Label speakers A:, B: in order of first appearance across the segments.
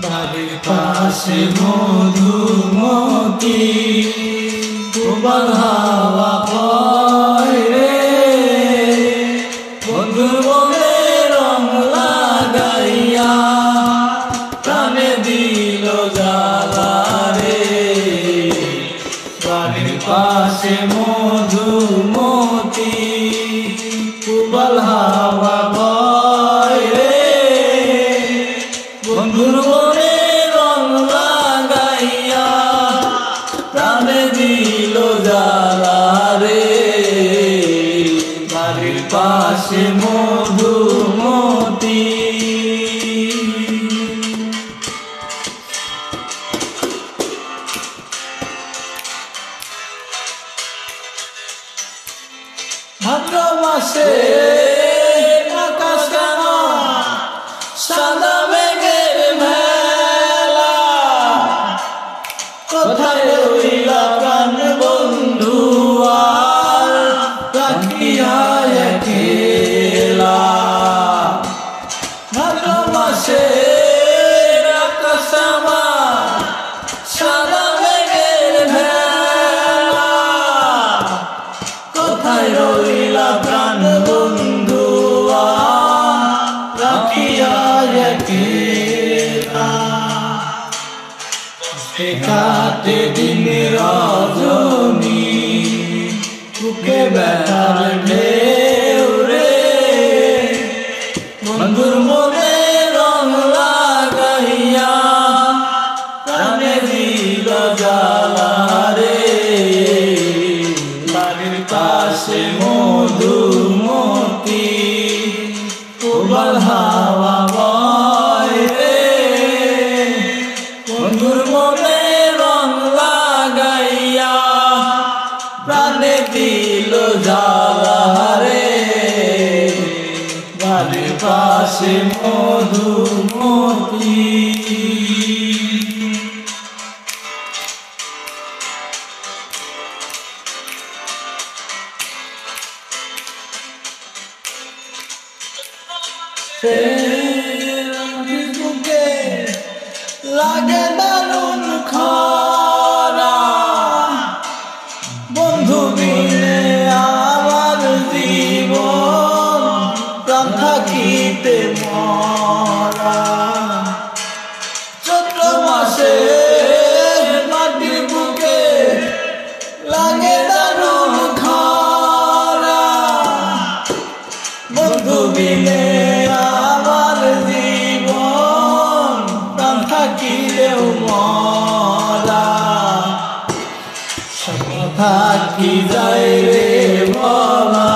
A: বাড়ির পাশে মধুমতি প্রবল হাওয়া বয় রে, বন্ধুর মনে রং লাগাইয়া প্রাণে দিল জ্বালা রে। বাড়ির পাশে মধুমতি প্রবল হাওয়া বয় রে, বন্ধুর মনে রং লাগাইয়া প্রাণে দিল জ্বালা রে। বাড়ির পাশে মধুমতি ভাদ্র মাসে আকাশ কেন সাদা মেঘের মেলা, কোথায় রইলা প্রাণ বন্ধু আর রাখিয়া একলা। ভাদ্র মাসে আকাশ আমার সাদা মেঘের মেলা, কোথায় রইলা প্রাণ বন্ধু রাখিয়া একলা। কাটে দিন রজনী বুকে ব্যথার ঢেউ রে, বন্ধুর মনে রং লাগাইয়া প্রাণে দিল জ্বালা রে। বাড়ির পাশে মধুমতি প্রবল হাওয়া বয় রে, বন্ধুর মনে রং লাগাইয়া প্রাণে দিল জ্বালা রে। বাড়ির পাশে মধুমতি বুকে লাগে দারুণ খরা, বন্ধু বিনে আমার জীবন প্রাণ থাকিতে মরা। চৈত্র মাসে মাটির বুকে লাগে দারুণ খরা, বন্ধু বিনে আমার জীবন প্রাণ থাকিলেও মরা। থাকি যায় রে বলা,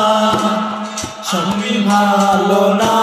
A: সঙ্গী ভালো না